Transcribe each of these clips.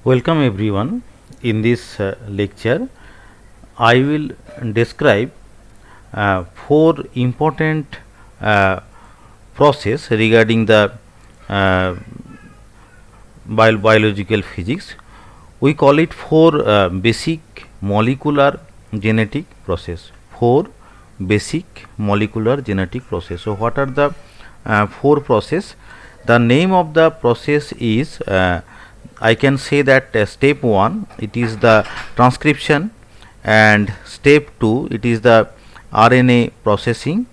Welcome everyone. In this lecture, I will describe four important process regarding the uh, biological physics. We call it four basic molecular genetic process. Four basic molecular genetic process. So, what are the four process? The name of the process is I can say that step 1 it is the transcription, and step 2 it is the RNA processing,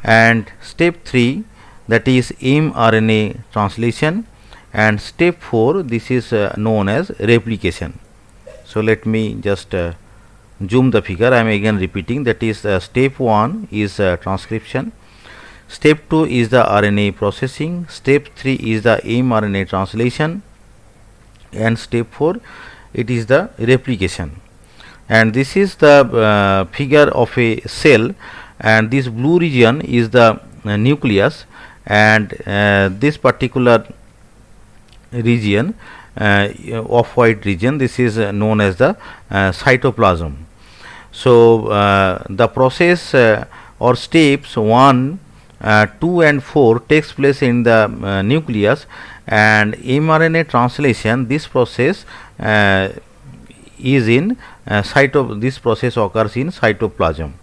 and step 3 that is mRNA translation, and step 4 this is known as replication. So, let me just zoom the figure. I am again repeating, that is step 1 is transcription, step 2 is the RNA processing, step 3 is the mRNA translation, and step 4 it is the replication. And this is the figure of a cell, and this blue region is the nucleus, and this particular region, off white region, this is known as the cytoplasm. So, the process or steps 1, 2 and 4 takes place in the nucleus, and mRNA translation, this process is in this process occurs in cytoplasm,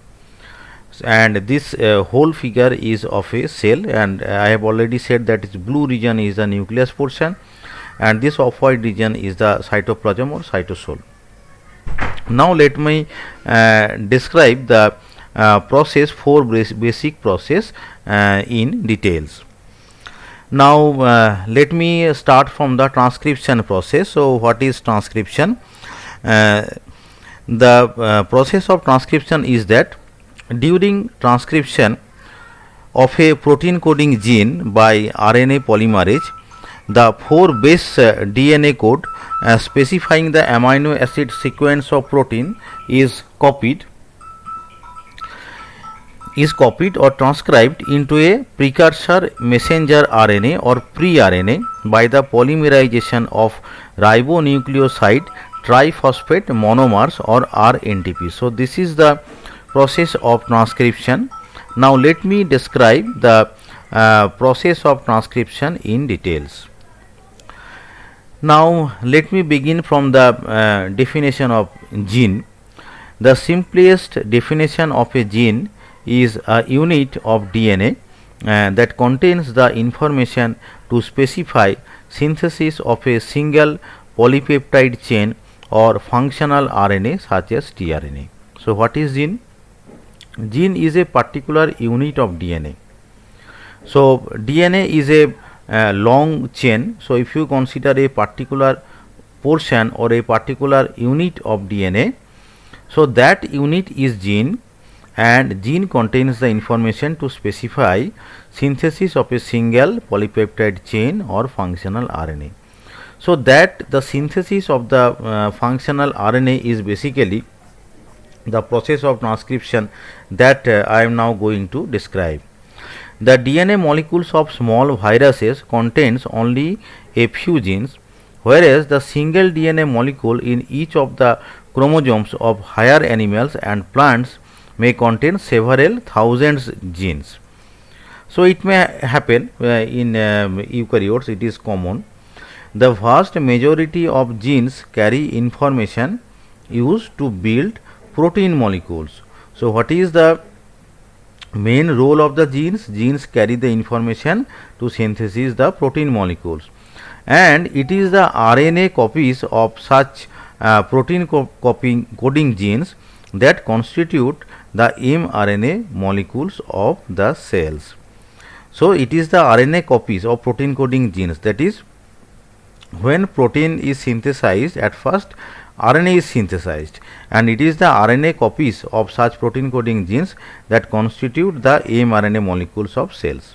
and this whole figure is of a cell, and I have already said that its blue region is the nucleus portion, and this off white region is the cytoplasm or cytosol. Now let me describe the four basic process in details. Now let me start from the transcription process. So, what is transcription? The process of transcription is that during transcription of a protein coding gene by RNA polymerase, the 4 base DNA code specifying the amino acid sequence of protein is copied or transcribed into a precursor messenger RNA or pre-RNA by the polymerization of ribonucleoside triphosphate monomers or rNTP. So, this is the process of transcription. Now, let me describe the process of transcription in details. Now, let me begin from the definition of gene. The simplest definition of a gene is a unit of DNA that contains the information to specify synthesis of a single polypeptide chain or functional RNA such as tRNA. So, what is gene? Gene is a particular unit of DNA. So, DNA is a long chain. So, if you consider a particular portion or a particular unit of DNA, so that unit is gene, and gene contains the information to specify synthesis of a single polypeptide chain or functional RNA. So, that the synthesis of the functional RNA is basically the process of transcription that I am now going to describe. The DNA molecules of small viruses contains only a few genes, whereas the single DNA molecule in each of the chromosomes of higher animals and plants may contain several thousands genes. So, it may happen in eukaryotes, it is common. The vast majority of genes carry information used to build protein molecules. So, what is the main role of the genes? Genes carry the information to synthesize the protein molecules, and it is the RNA copies of such protein coding genes that constitute the mRNA molecules of the cells. So, it is the RNA copies of protein coding genes, that is, when protein is synthesized, at first RNA is synthesized, and it is the RNA copies of such protein coding genes that constitute the mRNA molecules of cells.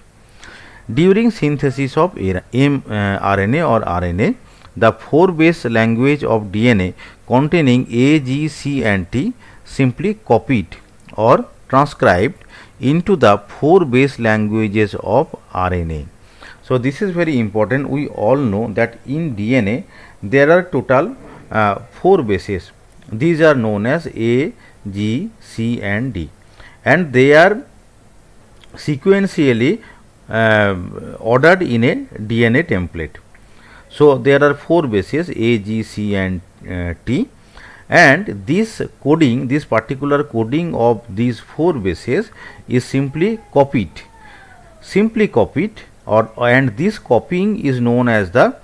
During synthesis of mRNA or RNA, the 4 base language of DNA containing A, G, C and T simply copied or transcribed into the 4 base languages of RNA. So this is very important. We all know that in DNA there are total 4 bases. These are known as A, G, C and D, and they are sequentially ordered in a DNA template. So there are 4 bases A, G, C and T, and this coding, this particular coding of these 4 bases is simply copied, or and this copying is known as the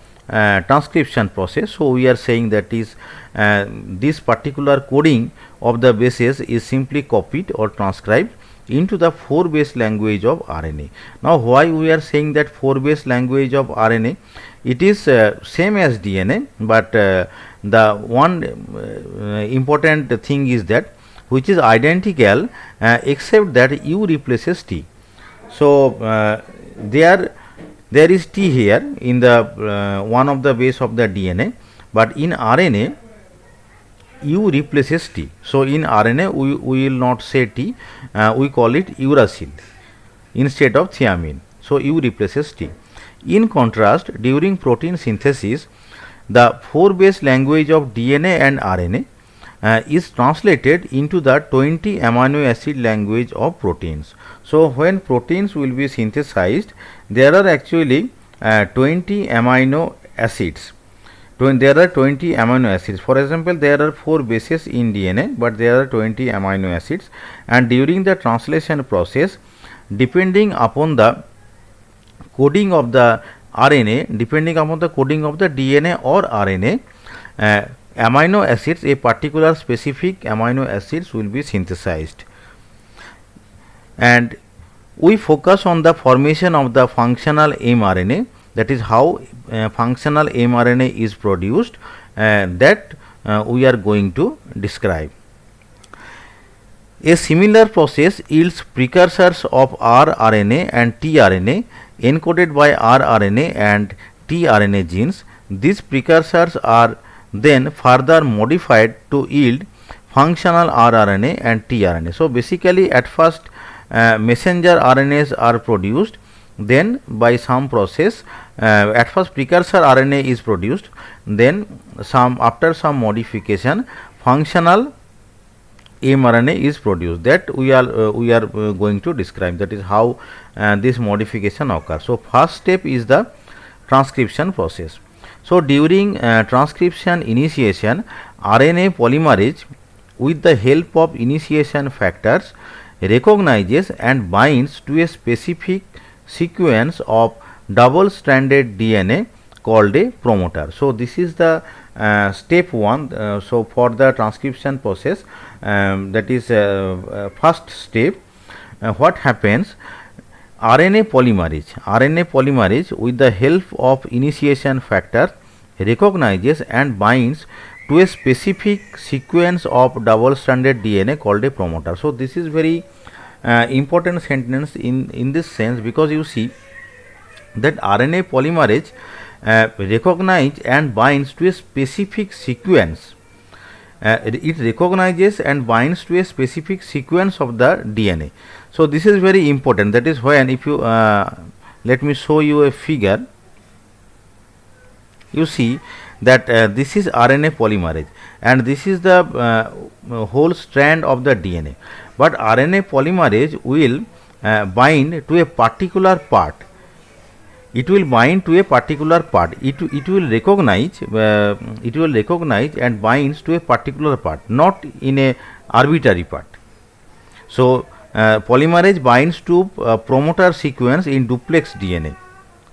transcription process. So we are saying that is this particular coding of the bases is simply copied or transcribed into the 4 base language of RNA. Now why we are saying that 4 base language of RNA? It is same as DNA, but the one important thing is that which is identical except that U replaces T. So there is T here in the one of the base of the DNA, but in RNA U replaces T. So in RNA we will not say T, we call it uracil instead of thiamine. So U replaces T. In contrast, during protein synthesis, the 4 base language of DNA and RNA is translated into the 20 amino acid language of proteins. So when proteins will be synthesized, there are actually 20 amino acids. There are 20 amino acids. For example, there are 4 bases in DNA, but there are 20 amino acids, and during the translation process, depending upon the coding of the RNA, depending upon the coding of the DNA or RNA, amino acids, a particular specific amino acids will be synthesized, and we focus on the formation of the functional mRNA. That is how functional mRNA is produced, that we are going to describe. A similar process yields precursors of rRNA and tRNA encoded by rRNA and tRNA genes. These precursors are then further modified to yield functional rRNA and tRNA. So basically, at first messenger RNAs are produced, then by some process at first precursor RNA is produced, then after some modification functional mRNA is produced, that we are going to describe. That is how this modification occurs. So first step is the transcription process. So during transcription initiation, RNA polymerase with the help of initiation factors recognizes and binds to a specific sequence of double stranded DNA called a promoter. So this is the step 1. So for the transcription process, that is first step, what happens? RNA polymerase with the help of initiation factor recognizes and binds to a specific sequence of double stranded DNA called a promoter. So this is very important sentence in this sense, because you see that RNA polymerase recognize and binds to a specific sequence. It recognizes and binds to a specific sequence of the DNA. So this is very important. That is when, if you let me show you a figure, you see that this is RNA polymerase and this is the whole strand of the DNA, but RNA polymerase will bind to a particular part. It will bind to a particular part. It will recognize and binds to a particular part, not in a arbitrary part. So polymerase binds to promoter sequence in duplex DNA.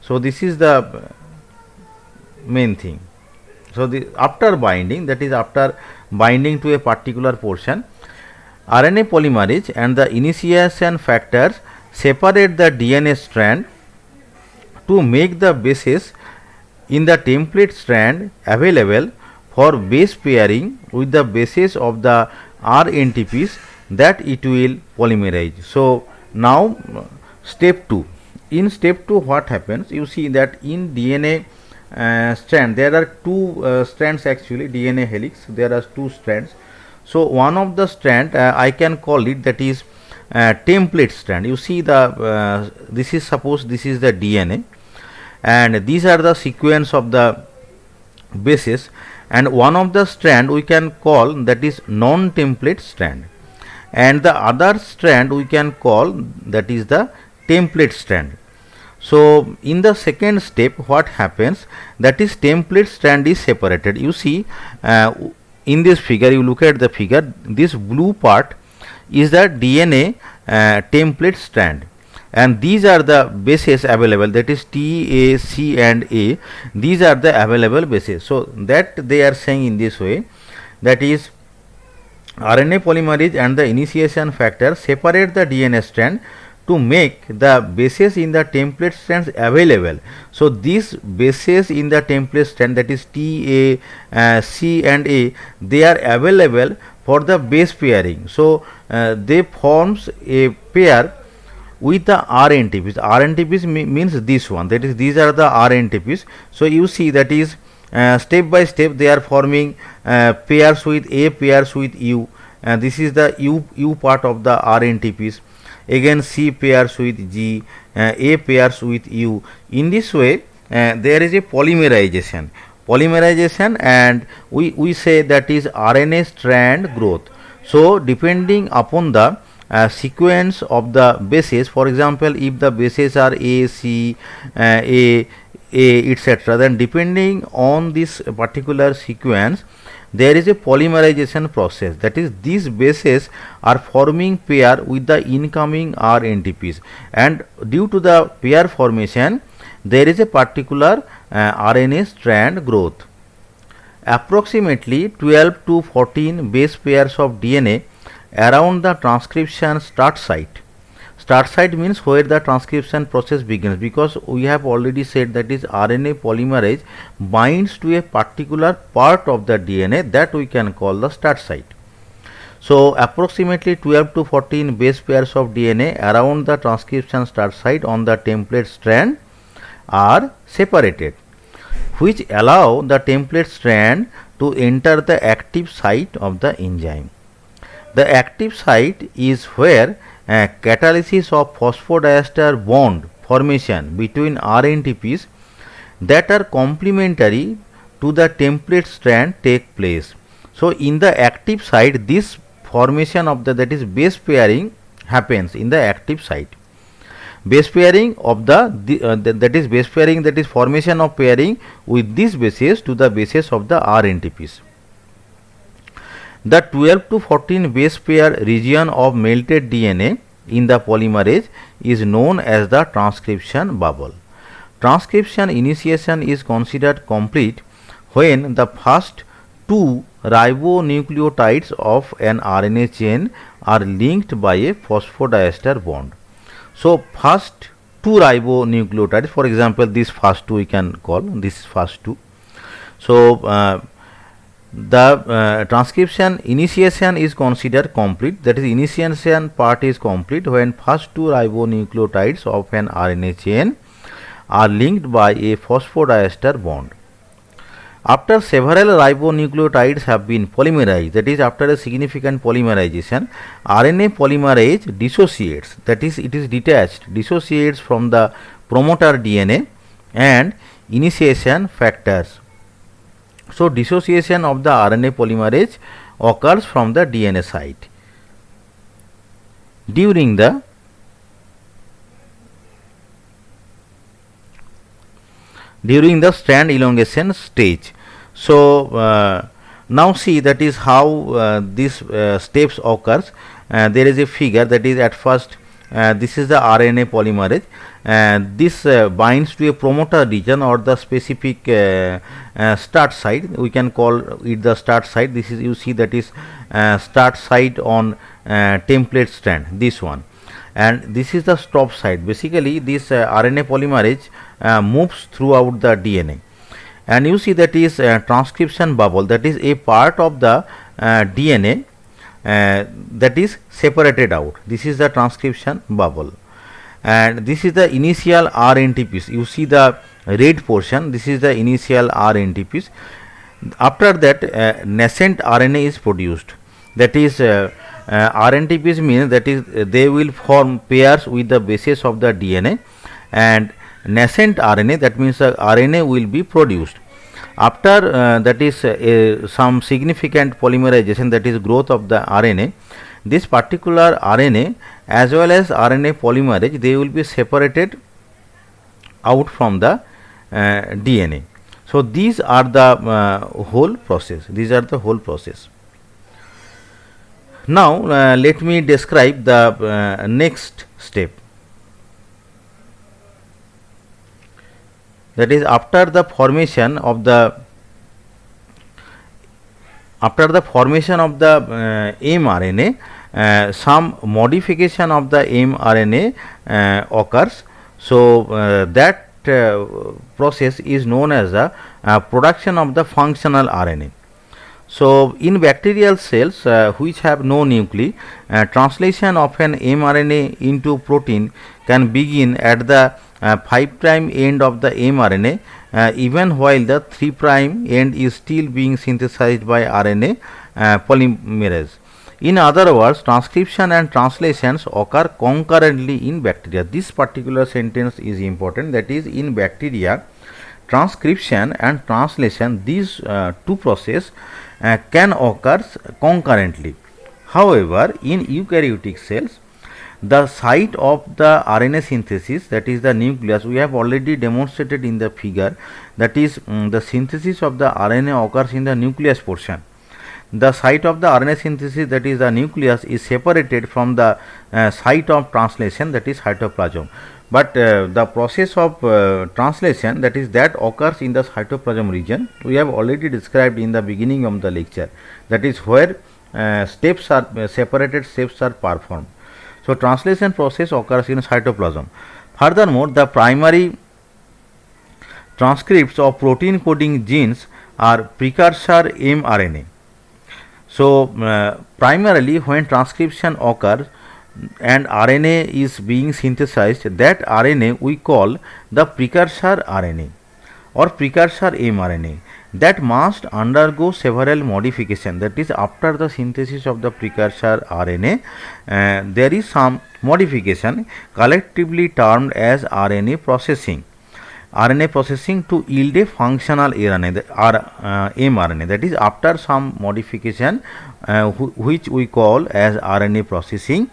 So this is the main thing. So after binding, that is after binding to a particular portion, RNA polymerase and the initiation factors separate the DNA strand to make the bases in the template strand available for base pairing with the bases of the rNTPs that it will polymerize. So now step 2. In step 2, what happens? You see that in DNA strand there are two strands, actually DNA helix, there are two strands. So one of the strand I can call it, that is template strand. You see the this is, suppose this is the DNA, and these are the sequence of the bases, and one of the strand we can call that is non-template strand, and the other strand we can call that is the template strand. So in the second step what happens, that is template strand is separated. You see in this figure, you look at the figure, this blue part is the DNA template strand, and these are the bases available, that is T, A, C and A. These are the available bases. So that they are saying in this way, that is RNA polymerase and the initiation factor separate the DNA strand to make the bases in the template strands available. So these bases in the template strand, that is T, A, C and A, they are available for the base pairing. So they forms a pair with the RNTPs. RNTPs means this one, that is these are the RNTPs. So you see that is step by step they are forming pairs with A, pairs with U, and this is the U part of the RNTPs. Again C pairs with G, A pairs with U. In this way there is a polymerization, and we say that is RNA strand growth. So depending upon the sequence of the bases, for example if the bases are A, C, A etc., then depending on this particular sequence there is a polymerization process, that is these bases are forming pair with the incoming RNTPs, and due to the pair formation there is a particular RNA strand growth. Approximately 12 to 14 base pairs of DNA around the transcription start site. Start site means where the transcription process begins, because we have already said that is RNA polymerase binds to a particular part of the DNA, that we can call the start site. So approximately 12 to 14 base pairs of DNA around the transcription start site on the template strand are separated, which allow the template strand to enter the active site of the enzyme. The active site is where catalysis of phosphodiester bond formation between RNTPs that are complementary to the template strand take place. So in the active site this formation of the, that is base pairing, happens in the active site. Base pairing of that is base pairing, that is formation of pairing with these bases to the bases of the RNTPs. The 12 to 14 base pair region of melted DNA in the polymerase is known as the transcription bubble. Transcription initiation is considered complete when the first two ribonucleotides of an RNA chain are linked by a phosphodiester bond. So first two ribonucleotides, for example this first two we can call this first two. So the transcription initiation is considered complete, that is initiation part is complete when first two ribonucleotides of an RNA chain are linked by a phosphodiester bond. After several ribonucleotides have been polymerized, that is after a significant polymerization, RNA polymerase dissociates, that is it is detached, dissociates from the promoter DNA and initiation factors. So dissociation of the RNA polymerase occurs from the DNA site. During the strand elongation stage. So now see that is how this steps occurs. There is a figure, that is at first this is the RNA polymerase, and this binds to a promoter region or the specific start site, we can call it the start site. This is, you see that is start site on template strand, this one, and this is the stop site. Basically this RNA polymerase moves throughout the DNA, and you see that is transcription bubble, that is a part of the DNA that is separated out. This is the transcription bubble, and this is the initial RNTPs. You see the red portion, this is the initial RNTPs. After that nascent RNA is produced, that is RNTPs means that is they will form pairs with the bases of the DNA, and nascent RNA, that means RNA will be produced. After that is some significant polymerization, that is growth of the RNA, this particular RNA as well as RNA polymerase, they will be separated out from the DNA. So these are the whole process. These are the whole process. Now let me describe the next step. That is, after the formation of the mRNA, some modification of the mRNA occurs. So that process is known as the production of the functional RNA. So in bacterial cells which have no nuclei, translation of an mRNA into protein can begin at the 5' end of the mRNA, even while the 3' end is still being synthesized by RNA polymerase. In other words, transcription and translations occur concurrently in bacteria. This particular sentence is important, that is, in bacteria, transcription and translation, these two processes can occur concurrently. However, in eukaryotic cells, the site of the RNA synthesis, that is the nucleus, we have already demonstrated in the figure, that is the synthesis of the RNA occurs in the nucleus portion. The site of the RNA synthesis, that is the nucleus, is separated from the site of translation, that is cytoplasm. But the process of translation, that is that occurs in the cytoplasm region, we have already described in the beginning of the lecture. That is where steps are separated steps are performed. So translation process occurs in cytoplasm. Furthermore, the primary transcripts of protein coding genes are precursor mRNA. So primarily when transcription occurs and RNA is being synthesized, that RNA we call the precursor RNA or precursor mRNA, that must undergo several modifications. That is, after the synthesis of the precursor RNA, there is some modification collectively termed as RNA processing. RNA processing to yield a functional RNA mRNA, that is, after some modification which we call as RNA processing,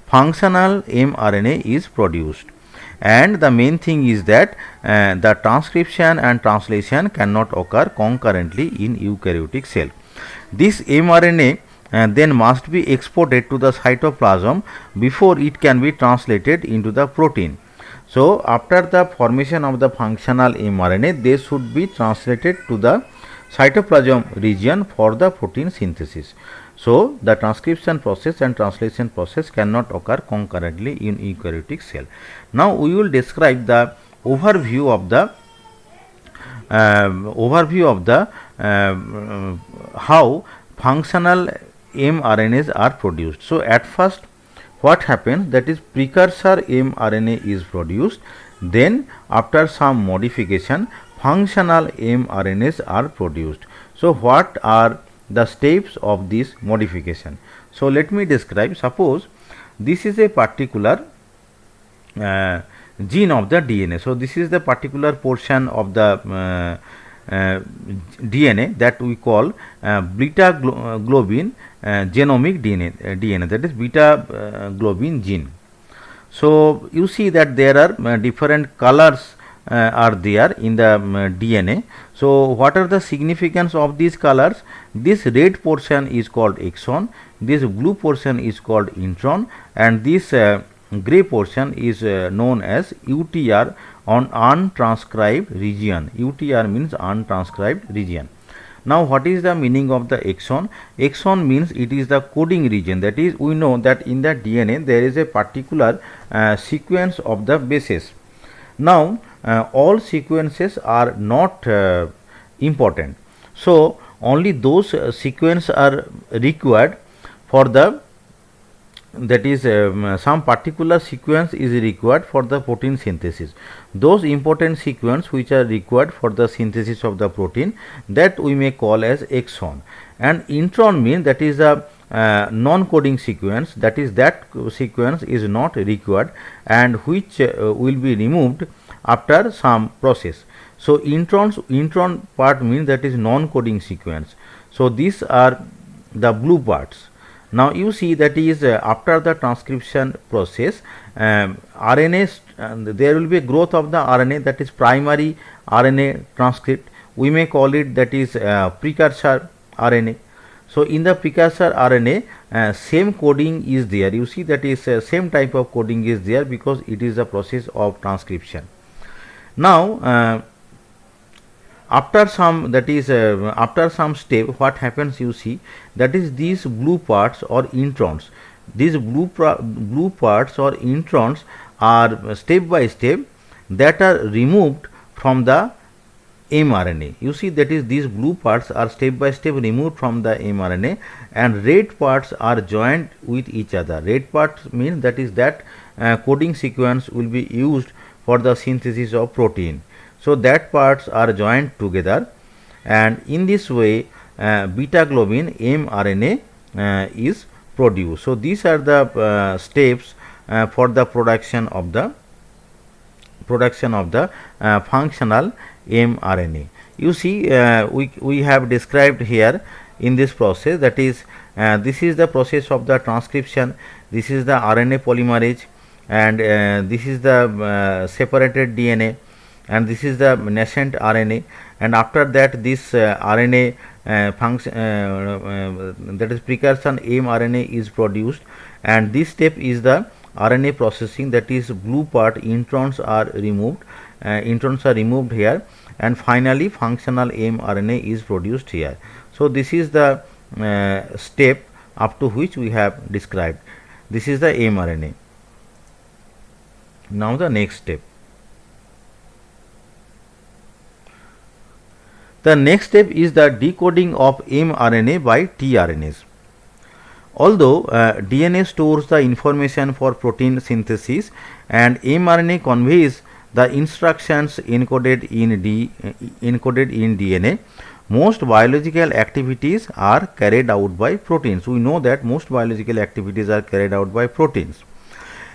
functional mRNA is produced. And the main thing is that the transcription and translation cannot occur concurrently in eukaryotic cell. This mRNA then must be exported to the cytoplasm before it can be translated into the protein. So after the formation of the functional mRNA, they should be translated to the cytoplasm region for the protein synthesis. So the transcription process and translation process cannot occur concurrently in eukaryotic cell. Now we will describe the overview of the how functional mRNAs are produced. So at first, what happens, that is precursor mRNA is produced, then after some modification functional mRNAs are produced. So what are the steps of this modification? So let me describe. Suppose this is a particular gene of the DNA. So this is the particular portion of the DNA that we call beta globin genomic DNA, that is beta globin gene. So you see that there are different colors are there in the DNA. So what are the significance of these colors? This red portion is called exon, this blue portion is called intron, and this gray portion is known as UTR, on untranscribed region. UTR means untranscribed region. Now what is the meaning of the exon? Exon means it is the coding region. That is, we know that in the DNA there is a particular sequence of the bases. Now all sequences are not important. So only those sequences are required for the, that is some particular sequence is required for the protein synthesis. Those important sequence which are required for the synthesis of the protein, that we may call as exon. And intron means that is a non-coding sequence, that is that sequence is not required and which will be removed after some process. So intron part means that is non-coding sequence. So these are the blue parts. Now you see that is after the transcription process, RNA there will be a growth of the RNA, that is primary RNA transcript. We may call it that is precursor RNA. So in the precursor RNA, same coding is there. You see that is same type of coding is there because it is a process of transcription. Now after some, that is after some step, what happens, you see that is these blue parts or introns. These blue parts or introns are step by step that are removed from the mRNA. You see that is these blue parts are step by step removed from the mRNA, and red parts are joined with each other. Red parts means that is that coding sequence will be used for the synthesis of protein. So that parts are joined together, and in this way beta globin mRNA is produced. So these are the steps for the production of the functional mRNA. You see we have described here in this process, that is this is the process of the transcription, this is the RNA polymerase, and this is the separated DNA, and this is the nascent RNA, and after that this RNA function that is precursor mRNA is produced, and this step is the RNA processing, that is blue part introns are removed here, and finally functional mRNA is produced here. So this is the step up to which we have described. This is the mRNA. Now the next step. The next step is the decoding of mRNA by tRNAs. Although DNA stores the information for protein synthesis and mRNA conveys the instructions encoded in DNA, most biological activities are carried out by proteins. We know that most biological activities are carried out by proteins.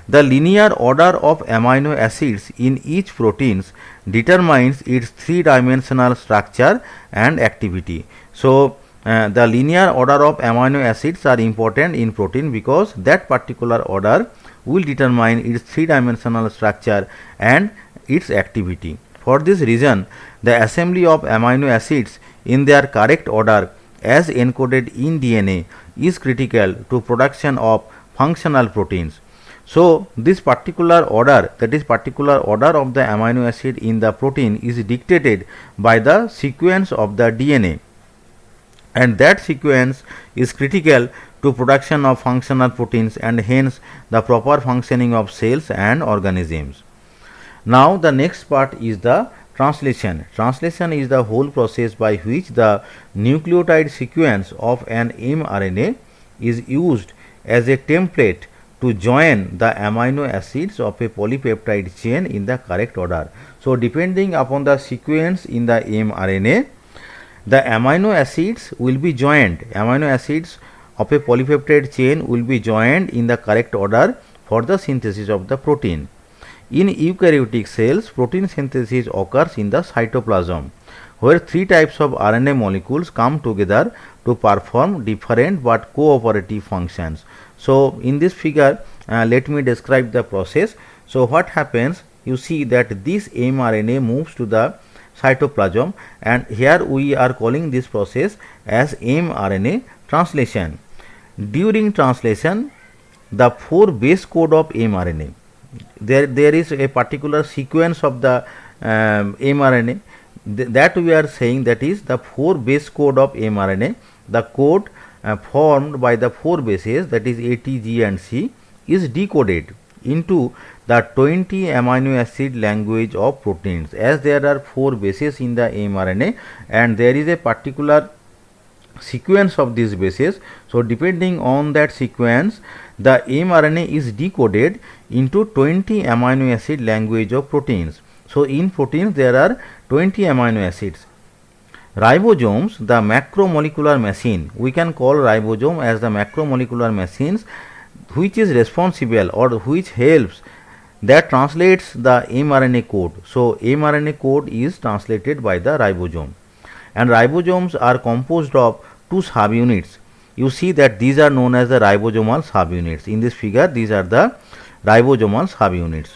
The linear order of amino acids in each protein determines its three-dimensional structure and activity. So the linear order of amino acids are important in protein because that particular order will determine its three-dimensional structure and its activity. For this reason, the assembly of amino acids in their correct order as encoded in DNA is critical to production of functional proteins. So this particular order, that is particular order of the amino acid in the protein, is dictated by the sequence of the DNA, and that sequence is critical to production of functional proteins and hence the proper functioning of cells and organisms. Now the next part is the translation. Translation is the whole process by which the nucleotide sequence of an mRNA is used as a template to join the amino acids of a polypeptide chain in the correct order. So depending upon the sequence in the mRNA, the amino acids will be joined. Amino acids of a polypeptide chain will be joined in the correct order for the synthesis of the protein. In eukaryotic cells, protein synthesis occurs in the cytoplasm, where three types of RNA molecules come together to perform different but cooperative functions. So in this figure, let me describe the process. So what happens, you see that this mRNA moves to the cytoplasm, and here we are calling this process as mRNA translation. During translation, the 4 base code of mRNA, there is a particular sequence of the mRNA that we are saying, that is the 4 base code of mRNA. The code formed by the 4 bases, that is A, T, G and C, is decoded into the 20 amino acid language of proteins, as there are 4 bases in the mRNA and there is a particular sequence of these bases. So depending on that sequence, the mRNA is decoded into 20 amino acid language of proteins. So in proteins there are 20 amino acids. Ribosomes, the macromolecular machine, we can call ribosome as the macromolecular machines which is responsible or which helps that translates the mRNA code. So mRNA code is translated by the ribosome, and ribosomes are composed of two subunits. You see that these are known as the ribosomal subunits. In this figure, these are the ribosomal subunits.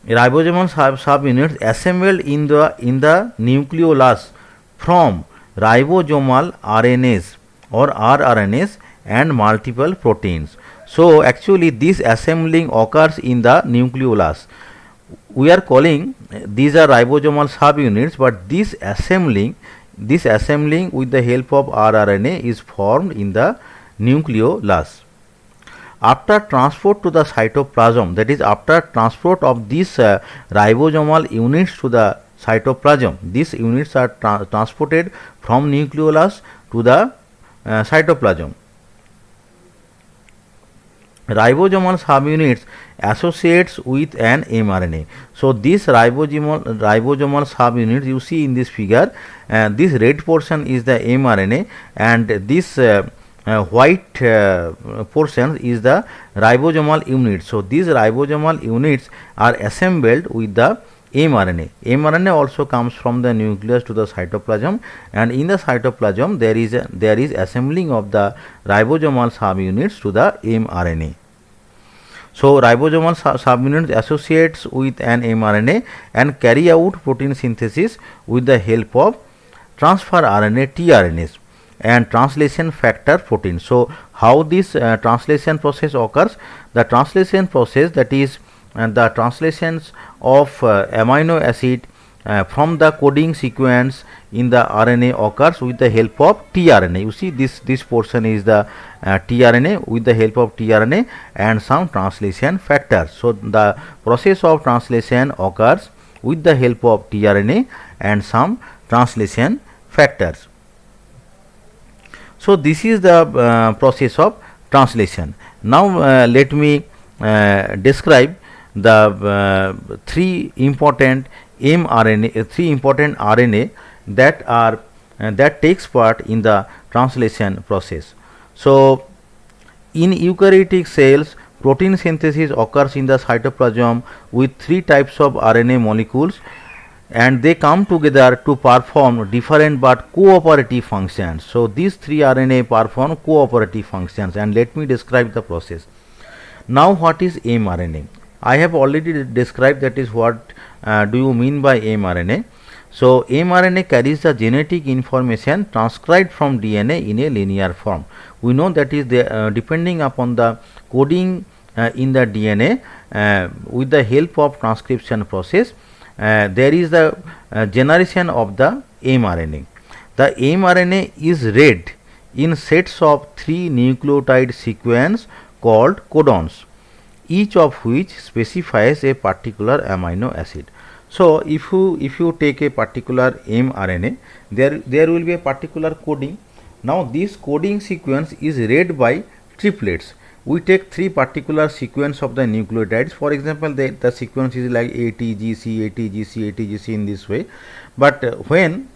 Ribosomal subunits assembled in the nucleolus from ribosomal RNAs or rRNAs and multiple proteins. So actually this assembling occurs in the nucleolus. We are calling these are ribosomal subunits, but this assembling with the help of rRNA is formed in the nucleolus. After transport to the cytoplasm, that is after transport of these ribosomal units to the cytoplasm, these units are transported from nucleolus to the cytoplasm. Ribosomal subunits associates with an mRNA. So this ribosomal subunits you see in this figure, this red portion is the mRNA, and this white portion is the ribosomal unit. So these ribosomal units are assembled with the mRNA. mRNA also comes from the nucleus to the cytoplasm, and in the cytoplasm there is assembling of the ribosomal subunits to the mRNA. So ribosomal subunits associates with an mRNA and carry out protein synthesis with the help of transfer RNA tRNAs and translation factor protein. So how this translation process occurs? The translation process, that is the translations of amino acid from the coding sequence in the RNA occurs with the help of tRNA. You see this portion is the tRNA, with the help of tRNA and some translation factors. So the process of translation occurs with the help of tRNA and some translation factors. So this is the process of translation. Now let me describe the three important RNA that takes part in the translation process. So in eukaryotic cells, protein synthesis occurs in the cytoplasm with three types of RNA molecules, and they come together to perform different but cooperative functions. So these three RNA perform cooperative functions, and let me describe the process. Now what is mRNA? I have already described, that is what do you mean by mRNA. So mRNA carries the genetic information transcribed from DNA in a linear form. We know that is depending upon the coding in the DNA with the help of transcription process, there is the generation of the mRNA. The mRNA is read in sets of 3 nucleotide sequence called codons, each of which specifies a particular amino acid. So if you take a particular mRNA, there will be a particular coding. Now this coding sequence is read by triplets. We take 3 particular sequence of the nucleotides. For example, the sequence is like ATGC, ATGC, ATGC in this way. But when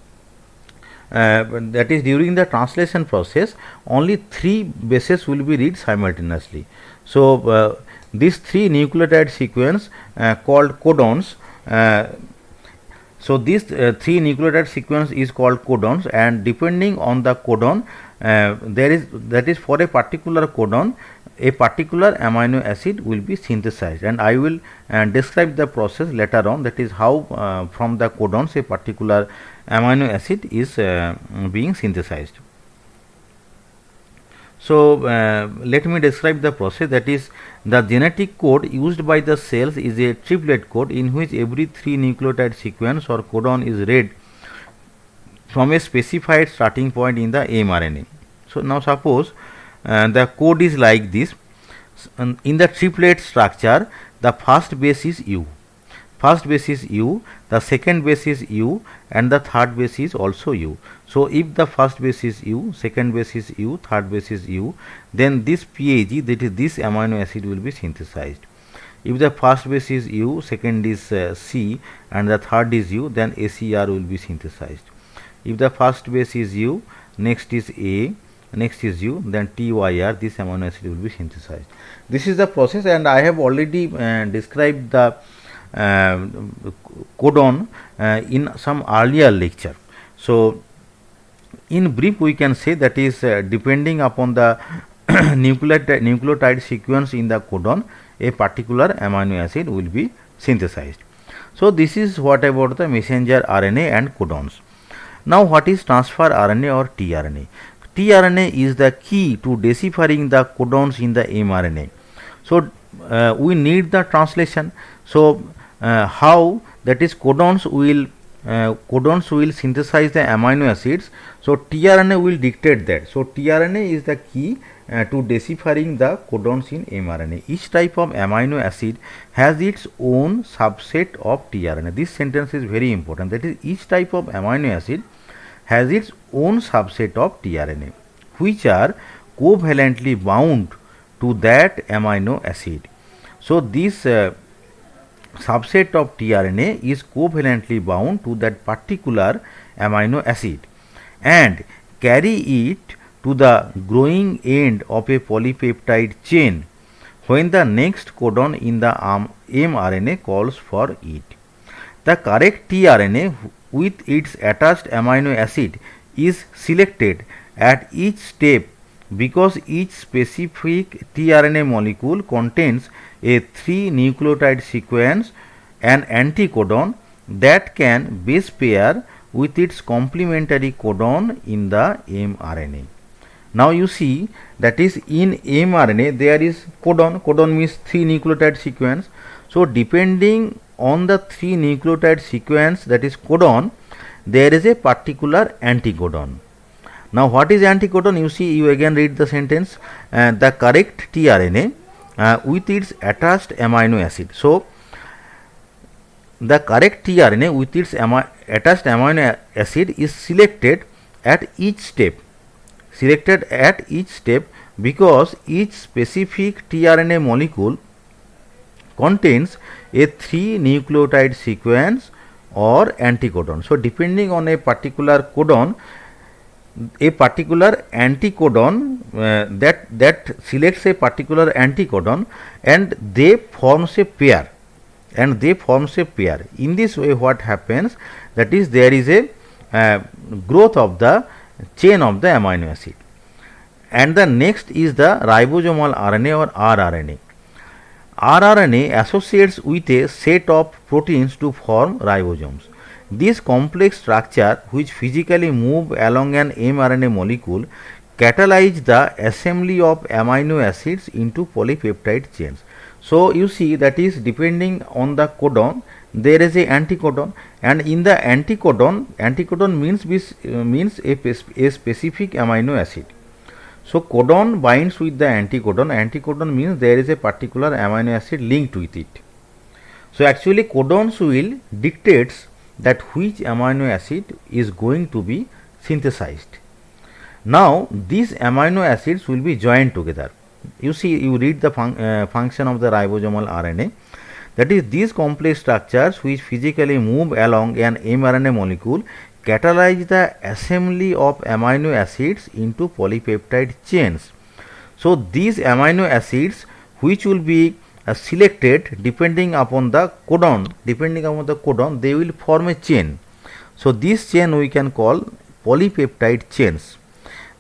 that is during the translation process, only 3 bases will be read simultaneously. So these 3 nucleotide sequence called codons. So this 3 nucleotide sequence is called codons, and depending on the codon, that is for a particular codon, a particular amino acid will be synthesized, and I will describe the process later on, that is how from the codons a particular amino acid is being synthesized. So let me describe the process, that is the genetic code used by the cells is a triplet code in which every 3 nucleotide sequence or codon is read from a specified starting point in the mRNA. So now suppose the code is like this. In the triplet structure, the first base is U. First base is U, the second base is U, and the third base is also U. So if the first base is U, second base is U, third base is U, then this PAG, that is this amino acid, will be synthesized. If the first base is U, second is C, and the third is U, then ACR will be synthesized. If the first base is U, next is A, next is U, then TYR, this amino acid will be synthesized. This is the process, and I have already described the codon in some earlier lecture. So in brief we can say that is depending upon the nucleotide sequence in the codon, a particular amino acid will be synthesized. So this is what about the messenger RNA and codons. Now what is transfer RNA or tRNA? tRNA is the key to deciphering the codons in the mRNA. So we need the translation. So how, that is codons will synthesize the amino acids. So tRNA will dictate that. So tRNA is the key to deciphering the codons in mRNA. Each type of amino acid has its own subset of tRNA. This sentence is very important. That is, each type of amino acid has its own subset of tRNA, which are covalently bound to that amino acid. So this subset of tRNA is covalently bound to that particular amino acid and carry it to the growing end of a polypeptide chain when the next codon in the mRNA calls for it. The correct tRNA with its attached amino acid is selected at each step because each specific tRNA molecule contains a 3 nucleotide sequence, an anticodon that can base pair with its complementary codon in the mRNA. Now you see that is in mRNA there is codon means 3 nucleotide sequence. So depending on the 3 nucleotide sequence, that is codon, there is a particular anticodon. Now what is anticodon? You see, you again read the sentence, the correct tRNA with its attached amino acid. So the correct tRNA with its attached amino acid is selected at each step. Because each specific tRNA molecule contains a 3 nucleotide sequence or anticodon. So depending on a particular codon, a particular anticodon that selects a particular anticodon and they forms a pair. In this way what happens, that is there is a growth of the chain of the amino acid. And the next is the ribosomal RNA or rRNA. rRNA associates with a set of proteins to form ribosomes. This complex structure, which physically move along an mRNA molecule, catalyze the assembly of amino acids into polypeptide chains. So you see, that is depending on the codon, there is a anticodon, and in the anticodon means a specific amino acid. So codon binds with the anticodon means there is a particular amino acid linked with it. So actually codons will dictates that which amino acid is going to be synthesized. Now these amino acids will be joined together. You see, you read the function of the ribosomal RNA, that is these complex structures which physically move along an mRNA molecule catalyze the assembly of amino acids into polypeptide chains. So these amino acids which will be selected depending upon the codon, they will form a chain. So this chain we can call polypeptide chains.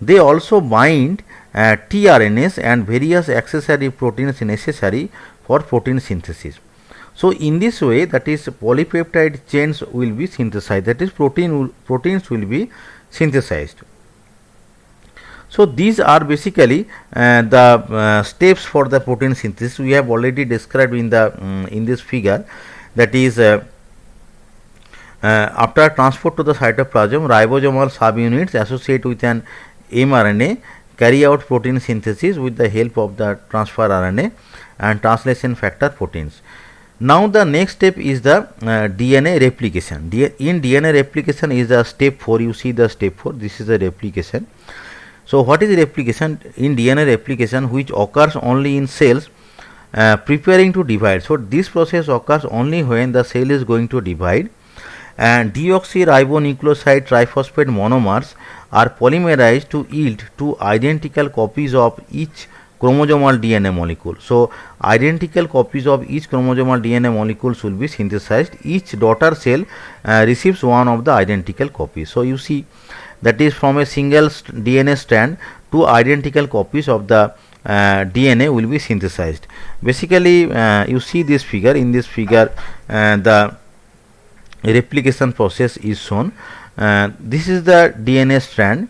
They also bind tRNAs and various accessory proteins necessary for protein synthesis. So in this way, that is polypeptide chains will be synthesized, that is proteins will be synthesized. So these are basically the steps for the protein synthesis. We have already described in the in this figure, that is after transport to the cytoplasm, ribosomal subunits associate with an mRNA, carry out protein synthesis with the help of the transfer RNA and translation factor proteins. Now the next step is the DNA replication. In DNA replication is the step 4. You see the step 4. This is the replication. So what is replication? In DNA replication, which occurs only in cells preparing to divide. So this process occurs only when the cell is going to divide, and deoxyribonucleoside triphosphate monomers are polymerized to yield two identical copies of each chromosomal DNA molecule. So, identical copies of each chromosomal DNA molecules will be synthesized. Each daughter cell receives one of the identical copies. So, you see that is from a single DNA strand, two identical copies of the DNA will be synthesized. Basically, you see this figure. In this figure, the replication process is shown. This is the DNA strand.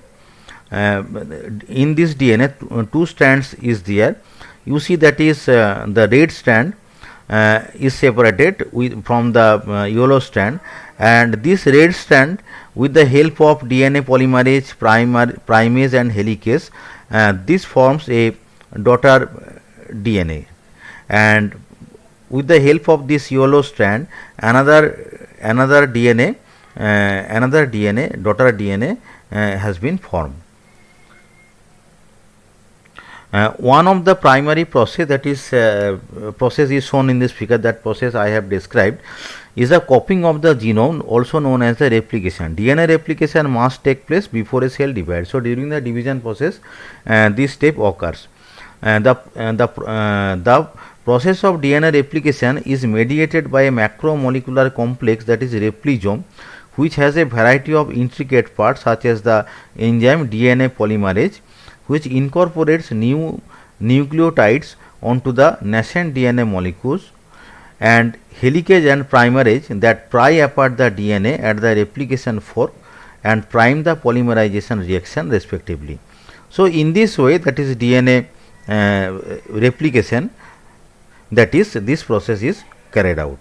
In this DNA, two strands is there. You see that is the red strand is separated from the yellow strand, and this red strand, with the help of DNA polymerase, primase and helicase, this forms a daughter DNA, and with the help of this yellow strand, another DNA, daughter DNA has been formed. One of the primary process, that is process is shown in this figure. That process I have described is a copying of the genome, also known as the replication. DNA replication must take place before a cell divides. So, during the division process, this step occurs. The process of DNA replication is mediated by a macromolecular complex, that is replizome, which has a variety of intricate parts such as the enzyme DNA polymerase, which incorporates new nucleotides onto the nascent DNA molecules, and helicase and primerase that pry apart the DNA at the replication fork and prime the polymerization reaction respectively. So, in this way, that is DNA replication, that is this process is carried out.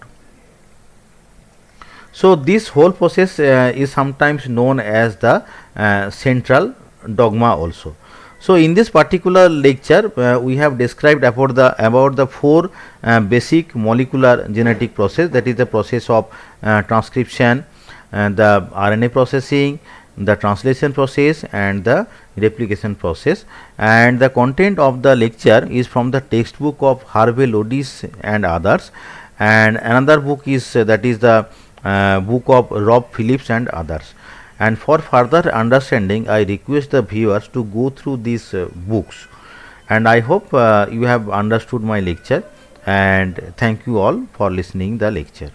So, this whole process is sometimes known as the central dogma also. So, in this particular lecture, we have described about the four basic molecular genetic process, that is the process of transcription, the RNA processing, the translation process and the replication process, and the content of the lecture is from the textbook of Harvey Lodis and others, and another book is that is the book of Rob Phillips and others. And for further understanding, I request the viewers to go through these books, and I hope you have understood my lecture, and thank you all for listening the lecture.